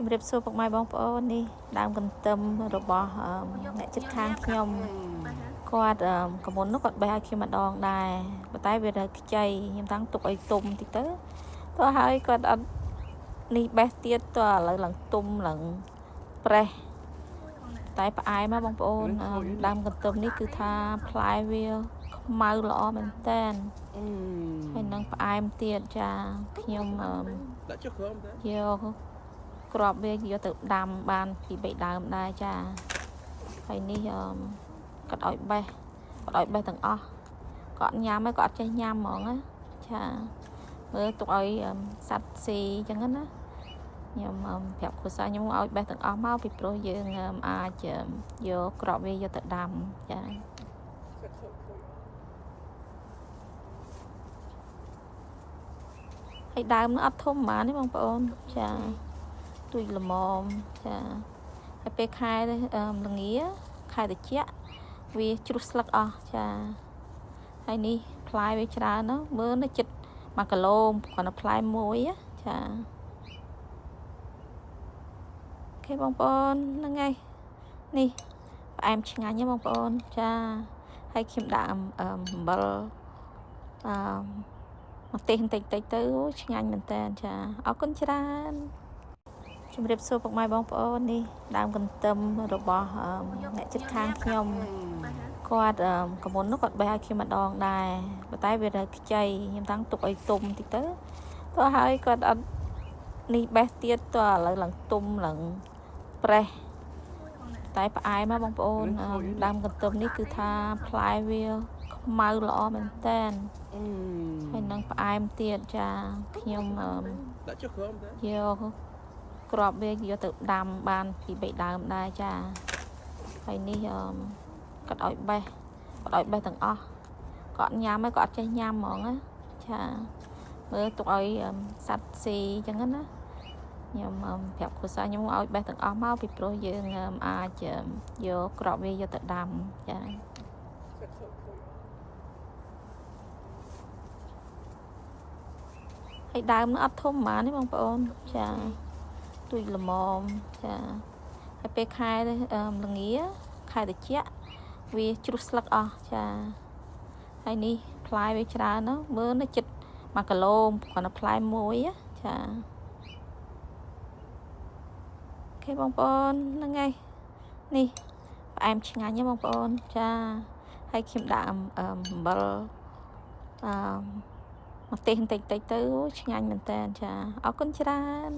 ជំរាបសួរពុកម៉ែបងប្អូននេះដើមកន្ទឹមរបស់អ្នកជិតខាងខ្ញុំគាត់កមុននោះគាត់បេះឲ្យខ្ញុំម្ដងដែរប៉ុន្តែវាទៅខ្ចីខ្ញុំតាំងទុកឲ្យទុំតិចទៅទៅហើយគាត់អត់នេះបេះទៀតទៅឥឡូវឡើងទុំឡើងប្រេះតែផ្អែមបងប្អូនដើមកន្ទឹមនេះគឺថាផ្លែវាខ្មៅល្អមែនតើហើយនឹងផ្អែមទៀតចាខ្ញុំដាក់ចុះក្រោមទៅយកក្របវាយកទៅដាំបានពី3ដើមដែរចាហើយនេះគាត់ឲ្យបេះទាំងអស់គាត់ញ៉ាំហើយគាត់អត់ចេះញ៉ាំហ្មងណាចាមើលទុកឲ្យសัตว์ស៊ីអញ្ចឹងណាខ្ញុំប្រាប់គ្រួសារខ្ញុំឲ្យបេះទាំងអស់មកពីព្រោះយើងអាចយកក្របវាយកទៅដាំចាហើយដើមនោះអត់ធំហ្មងទេបងប្អូនចាទួយល្មមចាហើយពេលខែល្ងាខែត្រជាក់វាជ្រុះស្លឹកអស់ចាហើយនេះផ្លែវាច្រើនណាស់មើលនៅចិត្ត1គីឡូគ្រាន់តែផ្លែមួយចាអូខេបងប្អូនហ្នឹងហើយនេះផ្អែមឆ្ងាញ់ណាបងប្អូនចាហើយខ្ញុំដាក់អំបិលមកទេសបន្តិចទៅឆ្ងាញ់មែនតើចាអរគុណច្រើនជំរាបសួរពុកម៉ែបងប្អូននេះដើមកន្ទឹមរបស់អ្នកជិតខាងខ្ញុំគាត់កមុននោះគាត់បេះឲ្យខ្ញុំម្ដងដែរប៉ុន្តែវាទៅខ្ចីខ្ញុំតាំងទុកឲ្យទុំតិចទៅហើយគាត់អត់នេះបេះទៀតទៅឥឡូវឡើងទុំឡើងប្រេះតែផ្អែមបងប្អូនដើមកន្ទឹមនេះគឺថាផ្លែវាខ្មៅល្អមែនតើហើយនឹងផ្អែមទៀតចាខ្ញុំដាក់ចុះក្រោមទៅយកក្របវាយកទៅដាំបានពី3ដើមដែរចាហើយនេះគាត់ឲ្យបេះទាំងអស់គាត់ញ៉ាំហើយគាត់អត់ចេះញ៉ាំហ្មងណាចាមើលទុកឲ្យសัตว์ស៊ីអញ្ចឹងណាខ្ញុំប្រាប់គ្រួសារខ្ញុំឲ្យបេះទាំងអស់មកពីព្រោះយើងអាចយកក្របវាយកទៅដាំចាហើយដើមនោះអត់ធំហ្មងទេបងប្អូនចាទួយល្មមចាហើយពេលខែល្ងាខែត្រជាក់វាជ្រុះស្លឹកអស់ចាហើយនេះផ្លែវាច្រើនណាស់មើលនៅចិត្ត1គីឡូគ្រាន់តែផ្លែមួយចាអូខេបងប្អូនហ្នឹងហើយនេះផ្អែមឆ្ងាញ់ណាបងប្អូនចាហើយខ្ញុំដាក់អំបិលមកទេសបន្តិចទៅឆ្ងាញ់មែនតើចាអរគុណច្រើន